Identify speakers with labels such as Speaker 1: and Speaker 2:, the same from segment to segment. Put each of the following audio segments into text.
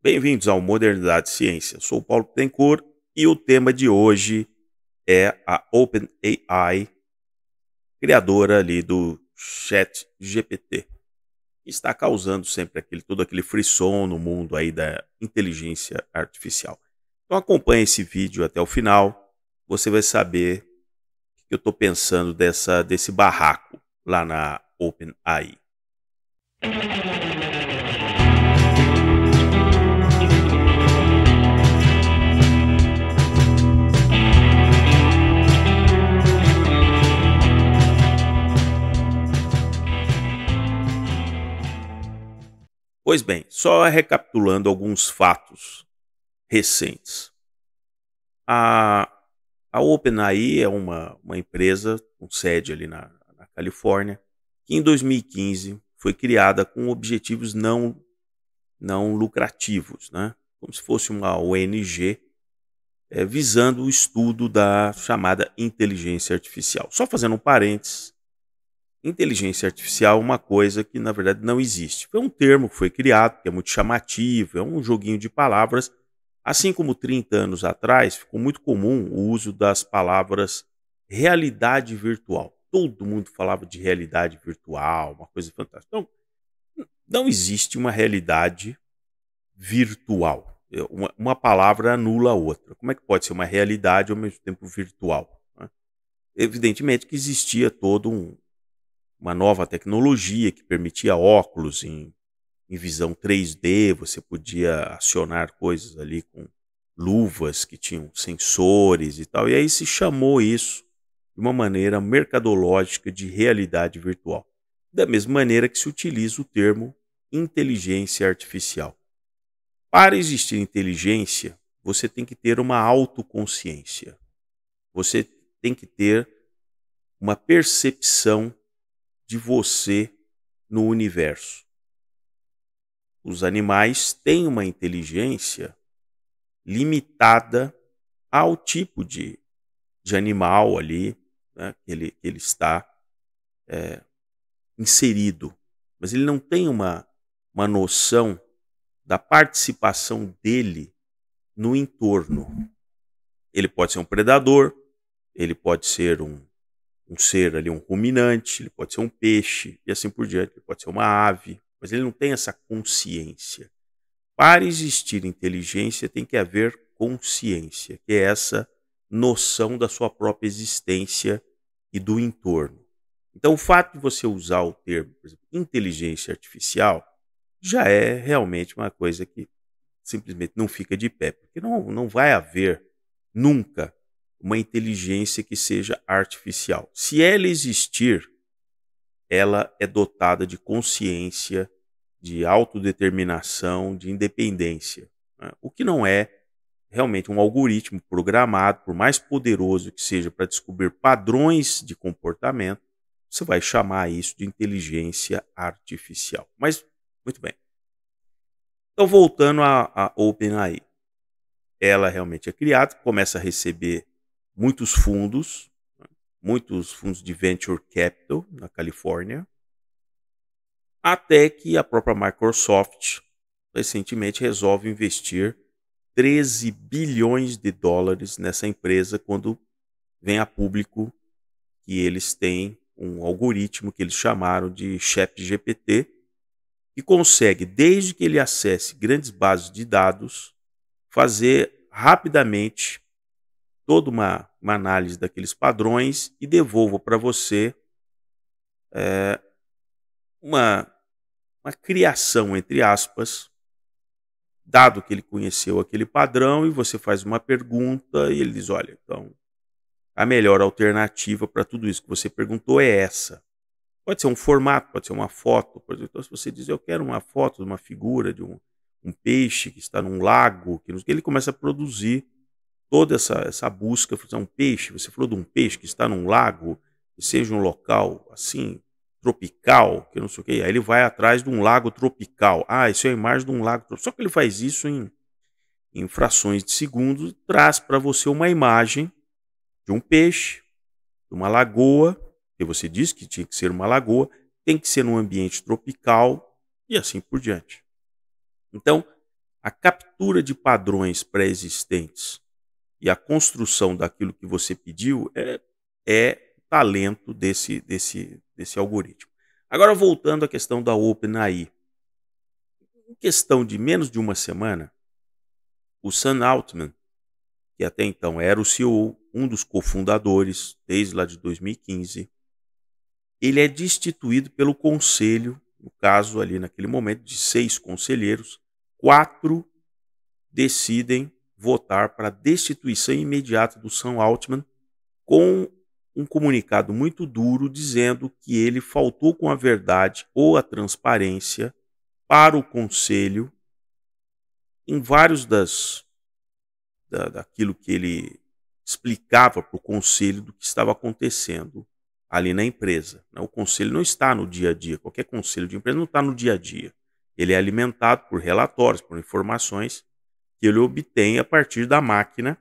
Speaker 1: Bem-vindos ao Modernidade e Ciência. Eu sou o Paulo Bittencourt e o tema de hoje é a OpenAI, criadora ali do ChatGPT, que está causando sempre todo aquele frisson no mundo aí da inteligência artificial. Então acompanhe esse vídeo até o final, você vai saber o que eu estou pensando desse barraco lá na OpenAI. Pois bem, só recapitulando alguns fatos recentes. A, a OpenAI é uma empresa com sede ali na Califórnia, que em 2015 foi criada com objetivos não lucrativos, né? Como se fosse uma ONG, visando o estudo da chamada inteligência artificial. Só fazendo um parênteses, inteligência artificial é uma coisa que, na verdade, não existe. Foi um termo que foi criado, que é muito chamativo, é um joguinho de palavras. Assim como 30 anos atrás, ficou muito comum o uso das palavras realidade virtual. Todo mundo falava de realidade virtual, uma coisa fantástica. Então, não existe uma realidade virtual. Uma palavra anula a outra. Como é que pode ser uma realidade ao mesmo tempo virtual, né? Evidentemente que existia uma nova tecnologia que permitia óculos em visão 3D, você podia acionar coisas ali com luvas que tinham sensores e tal, e aí se chamou isso de uma maneira mercadológica de realidade virtual. Da mesma maneira que se utiliza o termo inteligência artificial. Para existir inteligência, você tem que ter uma autoconsciência. Você tem que ter uma percepção de você no universo. Os animais têm uma inteligência limitada ao tipo de animal ali, né, que ele está inserido. Mas ele não tem uma noção da participação dele no entorno. Ele pode ser um predador, ele pode ser um ser ali, um ruminante, ele pode ser um peixe e assim por diante, ele pode ser uma ave, mas ele não tem essa consciência. Para existir inteligência tem que haver consciência, que é essa noção da sua própria existência e do entorno. Então o fato de você usar o termo, por exemplo, inteligência artificial, já é realmente uma coisa que simplesmente não fica de pé, porque não vai haver nunca uma inteligência que seja artificial. Se ela existir, ela é dotada de consciência, de autodeterminação, de independência, né? O que não é realmente um algoritmo programado, por mais poderoso que seja para descobrir padrões de comportamento, você vai chamar isso de inteligência artificial. Mas, muito bem. Então, voltando à OpenAI. Ela realmente é criada, começa a receber muitos fundos, né, muitos fundos de venture capital na Califórnia, até que a própria Microsoft recentemente resolve investir 13 bilhões de dólares nessa empresa quando vem a público que eles têm um algoritmo que eles chamaram de ChatGPT, que consegue, desde que ele acesse grandes bases de dados, fazer rapidamente toda uma análise daqueles padrões e devolva para você uma, uma criação, entre aspas, dado que ele conheceu aquele padrão e você faz uma pergunta e ele diz, olha, então a melhor alternativa para tudo isso que você perguntou é essa. Pode ser um formato, pode ser uma foto. Por exemplo, então, se você diz, eu quero uma foto de uma figura de um peixe que está num lago, que ele começa a produzir toda essa busca. Um peixe, você falou de um peixe que está num lago, que seja um local assim, tropical, que não sei o que. Aí ele vai atrás de um lago tropical. Ah, isso é a imagem de um lago tropical. Só que ele faz isso em frações de segundos e traz para você uma imagem de um peixe, de uma lagoa, que você disse que tinha que ser uma lagoa, tem que ser num ambiente tropical e assim por diante. Então, a captura de padrões pré-existentes e a construção daquilo que você pediu é talento desse algoritmo. Agora, voltando à questão da OpenAI. Em questão de menos de uma semana, o Sam Altman, que até então era o CEO, um dos cofundadores, desde lá de 2015, ele é destituído pelo conselho, no caso ali naquele momento, de 6 conselheiros, 4 decidem votar para a destituição imediata do Sam Altman, com um comunicado muito duro dizendo que ele faltou com a verdade ou a transparência para o conselho em vários daquilo que ele explicava para o conselho do que estava acontecendo ali na empresa. O conselho não está no dia a dia, qualquer conselho de empresa não está no dia a dia. Ele é alimentado por relatórios, por informações que ele obtém a partir da máquina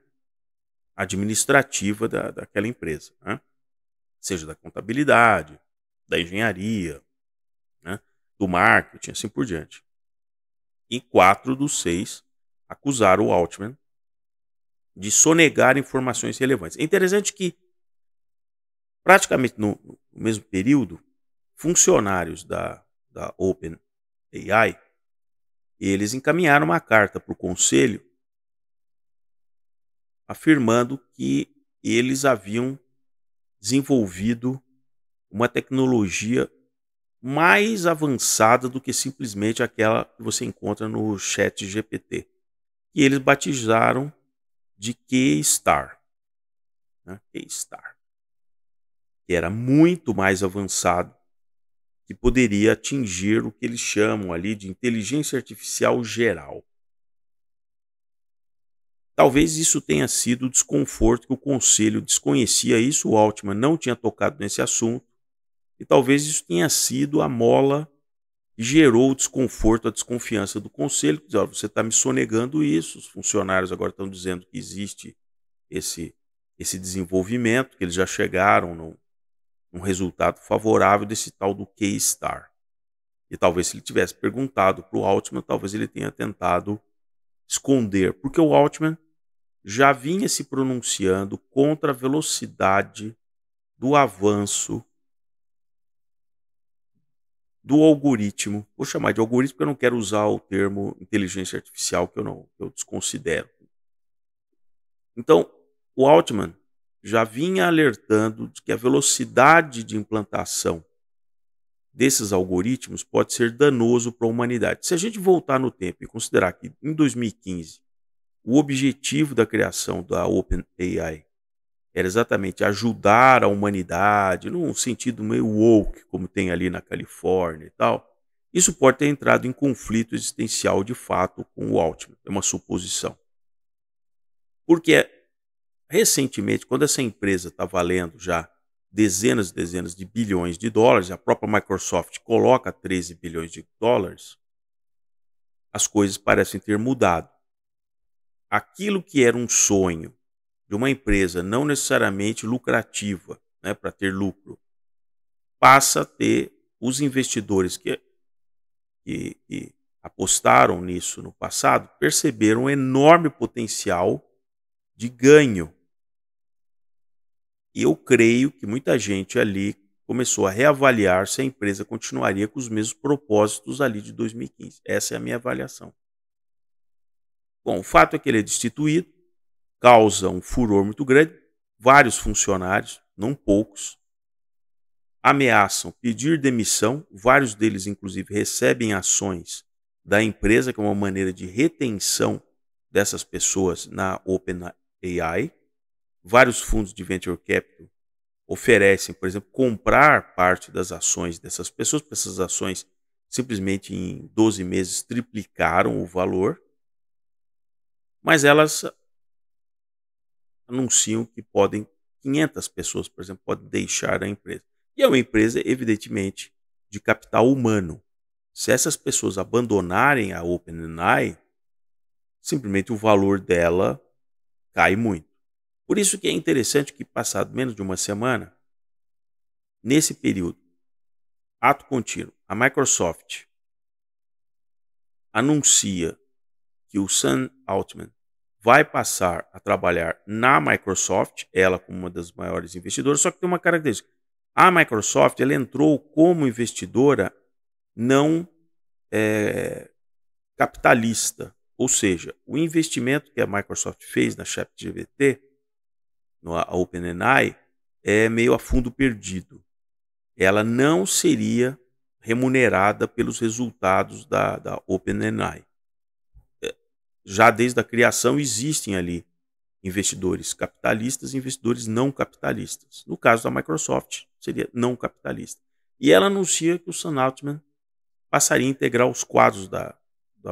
Speaker 1: administrativa daquela empresa, né? Seja da contabilidade, da engenharia, né? Do marketing, assim por diante. E 4 dos 6 acusaram o Altman de sonegar informações relevantes. É interessante que, praticamente no mesmo período, funcionários da OpenAI, eles encaminharam uma carta para o conselho afirmando que eles haviam desenvolvido uma tecnologia mais avançada do que simplesmente aquela que você encontra no chat GPT. E eles batizaram de Keystar, né? Keystar, que era muito mais avançado, que poderia atingir o que eles chamam ali de inteligência artificial geral. Talvez isso tenha sido o desconforto que o conselho desconhecia isso, o Altman não tinha tocado nesse assunto, e talvez isso tenha sido a mola que gerou o desconforto, a desconfiança do conselho, que diz, você está me sonegando isso, os funcionários agora estão dizendo que existe esse desenvolvimento, que eles já chegaram num resultado favorável desse tal do Keystar. E talvez se ele tivesse perguntado para o Altman, talvez ele tenha tentado esconder, porque o Altman já vinha se pronunciando contra a velocidade do avanço do algoritmo. Vou chamar de algoritmo porque eu não quero usar o termo inteligência artificial que eu desconsidero. Então, o Altman já vinha alertando de que a velocidade de implantação desses algoritmos pode ser danoso para a humanidade. Se a gente voltar no tempo e considerar que em 2015 o objetivo da criação da OpenAI era exatamente ajudar a humanidade, num sentido meio woke, como tem ali na Califórnia e tal, isso pode ter entrado em conflito existencial de fato com o Altman. É uma suposição. Porque recentemente, quando essa empresa está valendo já dezenas e dezenas de bilhões de dólares, a própria Microsoft coloca 13 bilhões de dólares, as coisas parecem ter mudado. Aquilo que era um sonho de uma empresa não necessariamente lucrativa, né, para ter lucro, passa a ter os investidores que apostaram nisso no passado, perceberam um enorme potencial de ganho. E eu creio que muita gente ali começou a reavaliar se a empresa continuaria com os mesmos propósitos ali de 2015. Essa é a minha avaliação. Bom, o fato é que ele é destituído, causa um furor muito grande, vários funcionários, não poucos, ameaçam pedir demissão, vários deles inclusive recebem ações da empresa, que é uma maneira de retenção dessas pessoas na OpenAI. Vários fundos de venture capital oferecem, por exemplo, comprar parte das ações dessas pessoas, porque essas ações simplesmente em 12 meses triplicaram o valor, mas elas anunciam que 500 pessoas, por exemplo, podem deixar a empresa. E é uma empresa, evidentemente, de capital humano. Se essas pessoas abandonarem a OpenAI, simplesmente o valor dela cai muito. Por isso que é interessante que, passado menos de uma semana, nesse período, ato contínuo, a Microsoft anuncia que o Sam Altman vai passar a trabalhar na Microsoft, ela como uma das maiores investidoras, só que tem uma característica. A Microsoft ela entrou como investidora não capitalista, ou seja, o investimento que a Microsoft fez na ChatGPT, no OpenAI, é meio a fundo perdido. Ela não seria remunerada pelos resultados da OpenAI. Já desde a criação existem ali investidores capitalistas e investidores não capitalistas. No caso da Microsoft, seria não capitalista. E ela anuncia que o Sam Altman passaria a integrar os quadros da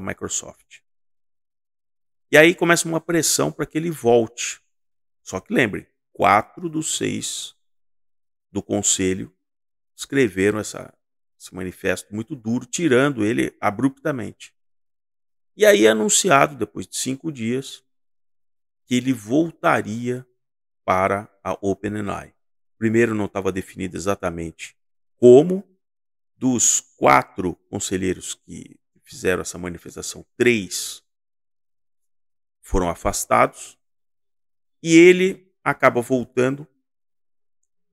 Speaker 1: Microsoft. E aí começa uma pressão para que ele volte. Só que lembre, 4 dos 6 do conselho escreveram esse manifesto muito duro, tirando ele abruptamente. E aí é anunciado, depois de 5 dias, que ele voltaria para a OpenAI. Primeiro não estava definido exatamente como. Dos 4 conselheiros que fizeram essa manifestação, 3 foram afastados e ele acaba voltando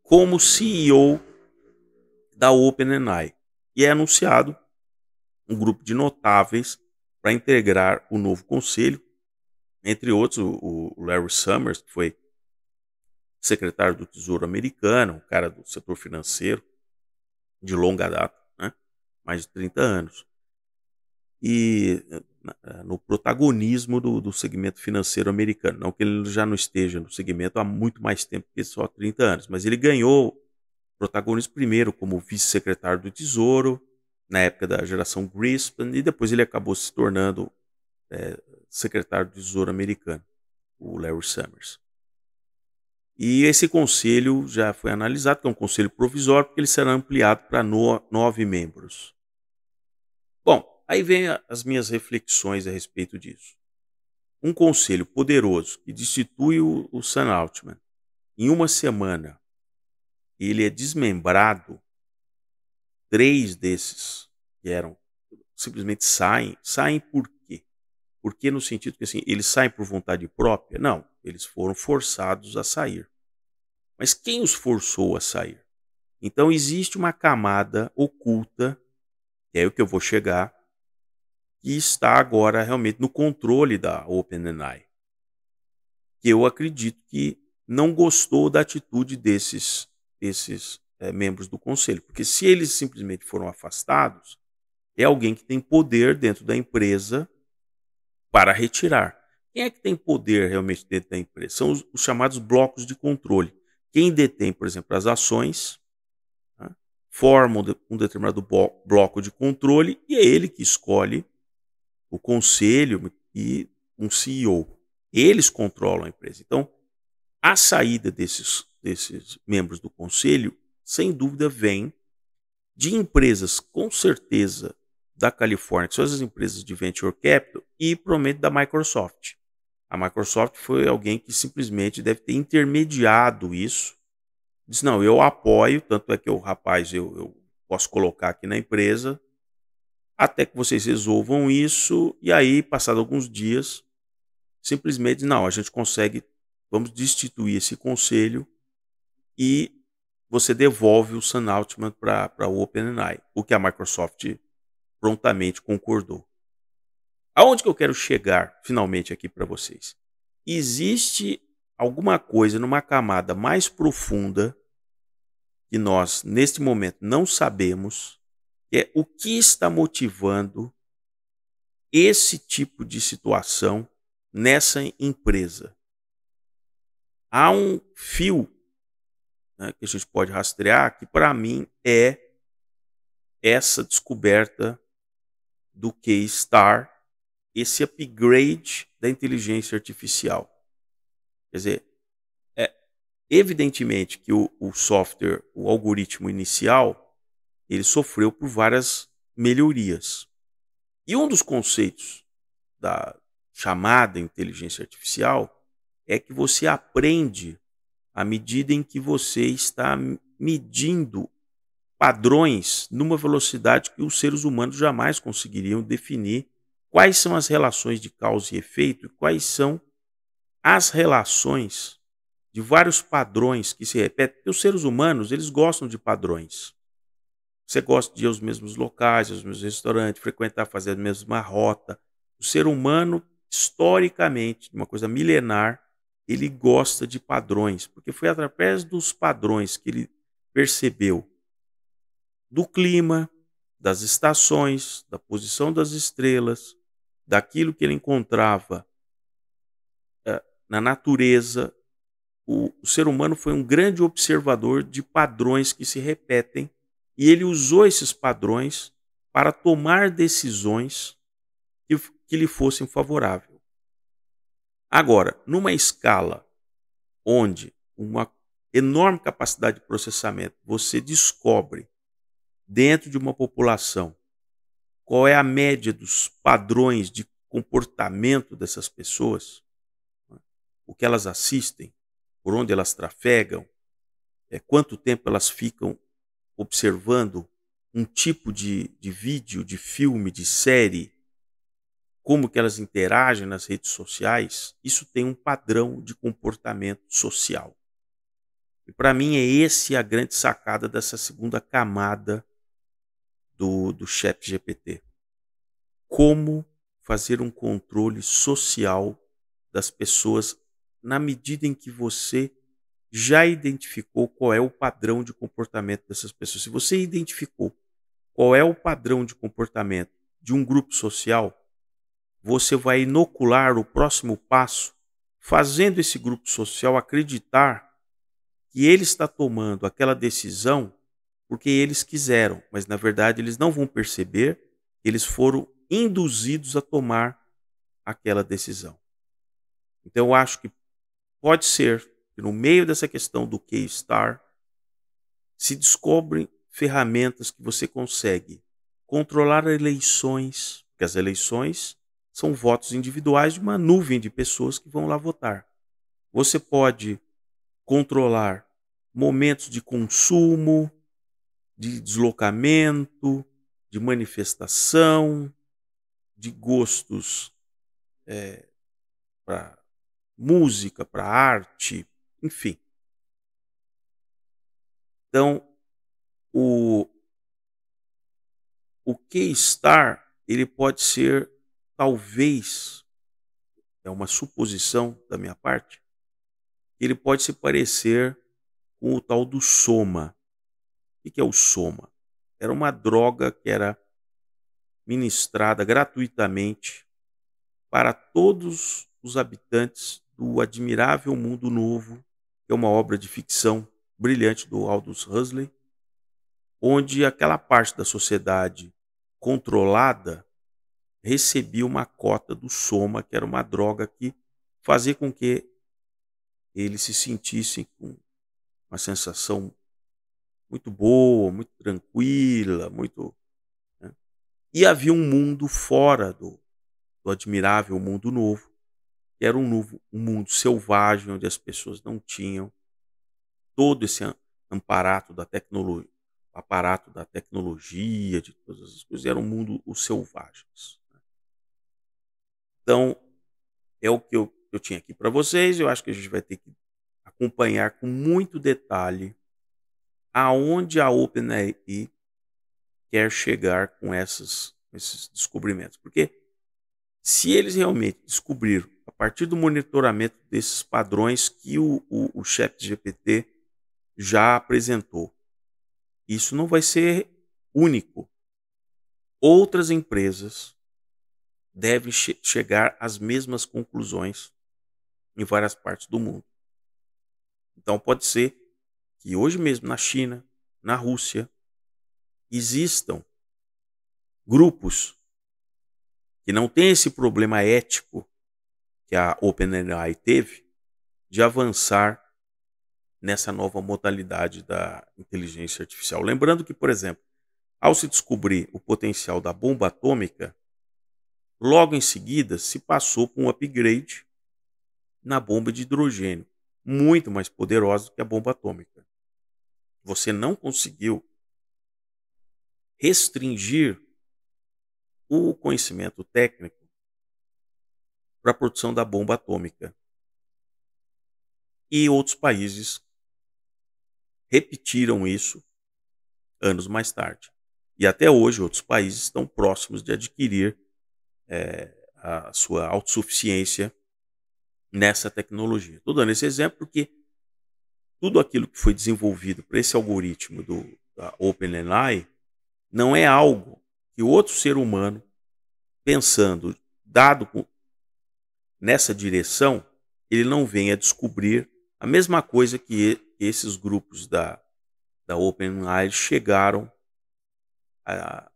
Speaker 1: como CEO da OpenAI. E é anunciado um grupo de notáveis para integrar o novo conselho, entre outros o Larry Summers, que foi secretário do Tesouro americano, um cara do setor financeiro de longa data, né? Mais de 30 anos. E no protagonismo do segmento financeiro americano. Não que ele já não esteja no segmento há muito mais tempo que só 30 anos, mas ele ganhou protagonismo primeiro como vice-secretário do Tesouro, na época da geração Greenspan, e depois ele acabou se tornando secretário do Tesouro americano, o Larry Summers. E esse conselho já foi analisado, que é um conselho provisório, porque ele será ampliado para 9 membros. Bom, aí vem as minhas reflexões a respeito disso. Um conselho poderoso que destitui o Sam Altman em uma semana, ele é desmembrado, 3 desses que eram simplesmente saem por quê? Porque no sentido que assim, eles saem por vontade própria? Não, eles foram forçados a sair. Mas quem os forçou a sair? Então existe uma camada oculta, que é o que eu vou chegar, que está agora realmente no controle da OpenAI. Que eu acredito que não gostou da atitude desses membros do conselho. Porque se eles simplesmente foram afastados, é alguém que tem poder dentro da empresa para retirar. Quem é que tem poder realmente dentro da empresa? São os chamados blocos de controle. Quem detém, por exemplo, as ações, né, forma um determinado bloco de controle e é ele que escolhe o conselho e um CEO. Eles controlam a empresa. Então, a saída desses membros do conselho, sem dúvida, vem de empresas, com certeza, da Califórnia, que são as empresas de Venture Capital, e provavelmente da Microsoft. A Microsoft foi alguém que simplesmente deve ter intermediado isso. Disse, não, eu apoio, tanto é que o rapaz eu posso colocar aqui na empresa, até que vocês resolvam isso, e aí, passado alguns dias, simplesmente, não, a gente consegue, vamos destituir esse conselho e você devolve o Sam Altman para o OpenAI, o que a Microsoft prontamente concordou. Aonde que eu quero chegar, finalmente, aqui para vocês? Existe alguma coisa numa camada mais profunda que nós, neste momento, não sabemos, que é o que está motivando esse tipo de situação nessa empresa. Há um fio, né, que a gente pode rastrear, que para mim é essa descoberta do K-Star, esse upgrade da inteligência artificial. Quer dizer, evidentemente que o software, o algoritmo inicial, ele sofreu por várias melhorias. E um dos conceitos da chamada inteligência artificial é que você aprende à medida em que você está medindo padrões numa velocidade que os seres humanos jamais conseguiriam definir quais são as relações de causa e efeito e quais são as relações de vários padrões que se repetem. Porque os seres humanos, eles gostam de padrões. Você gosta de ir aos mesmos locais, aos mesmos restaurantes, frequentar, fazer a mesma rota. O ser humano, historicamente, uma coisa milenar, ele gosta de padrões, porque foi através dos padrões que ele percebeu do clima, das estações, da posição das estrelas, daquilo que ele encontrava na natureza. O ser humano foi um grande observador de padrões que se repetem e ele usou esses padrões para tomar decisões que lhe fossem favoráveis. Agora, numa escala onde uma enorme capacidade de processamento, você descobre dentro de uma população qual é a média dos padrões de comportamento dessas pessoas, o que elas assistem, por onde elas trafegam, quanto tempo elas ficam observando um tipo de vídeo, de filme, de série, como que elas interagem nas redes sociais, isso tem um padrão de comportamento social. E para mim é esse a grande sacada dessa segunda camada do ChatGPT. Como fazer um controle social das pessoas na medida em que você já identificou qual é o padrão de comportamento dessas pessoas. Se você identificou qual é o padrão de comportamento de um grupo social, você vai inocular o próximo passo, fazendo esse grupo social acreditar que ele está tomando aquela decisão porque eles quiseram, mas na verdade eles não vão perceber que eles foram induzidos a tomar aquela decisão. Então eu acho que pode ser que no meio dessa questão do Keystar se descobrem ferramentas que você consegue controlar eleições, porque as eleições são votos individuais de uma nuvem de pessoas que vão lá votar. Você pode controlar momentos de consumo, de deslocamento, de manifestação, de gostos para música, para arte, enfim. Então, o Keystar, ele pode ser, talvez, é uma suposição da minha parte, ele pode se parecer com o tal do Soma. O que é o Soma? Era uma droga que era ministrada gratuitamente para todos os habitantes do Admirável Mundo Novo, que é uma obra de ficção brilhante do Aldous Huxley, onde aquela parte da sociedade controlada recebia uma cota do Soma, que era uma droga que fazia com que eles se sentissem com uma sensação muito boa, muito tranquila, muito. Né? E havia um mundo fora do Admirável Mundo Novo, que era um mundo selvagem, onde as pessoas não tinham todo esse aparato da tecnologia, de todas as coisas, era um mundo os selvagens. Então, é o que eu tinha aqui para vocês. Eu acho que a gente vai ter que acompanhar com muito detalhe aonde a OpenAI quer chegar com esses descobrimentos. Porque se eles realmente descobriram, a partir do monitoramento desses padrões que o ChatGPT já apresentou, isso não vai ser único. Outras empresas devem chegar às mesmas conclusões em várias partes do mundo. Então pode ser que hoje mesmo na China, na Rússia, existam grupos que não têm esse problema ético que a OpenAI teve de avançar nessa nova modalidade da inteligência artificial. Lembrando que, por exemplo, ao se descobrir o potencial da bomba atômica, logo em seguida se passou por um upgrade na bomba de hidrogênio, muito mais poderosa do que a bomba atômica. Você não conseguiu restringir o conhecimento técnico para a produção da bomba atômica. E outros países repetiram isso anos mais tarde. E até hoje outros países estão próximos de adquirir a sua autossuficiência nessa tecnologia. Estou dando esse exemplo porque tudo aquilo que foi desenvolvido para esse algoritmo da OpenAI não é algo que outro ser humano, pensando, nessa direção, ele não venha descobrir a mesma coisa que esses grupos da OpenAI chegaram a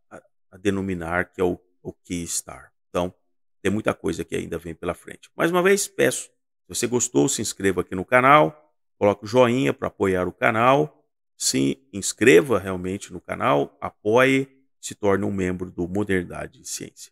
Speaker 1: denominar, que é o Keystar. Então, tem muita coisa que ainda vem pela frente. Mais uma vez, peço, se você gostou, se inscreva aqui no canal, coloque o joinha para apoiar o canal, se inscreva realmente no canal, apoie, se torne um membro do Modernidade e Ciência.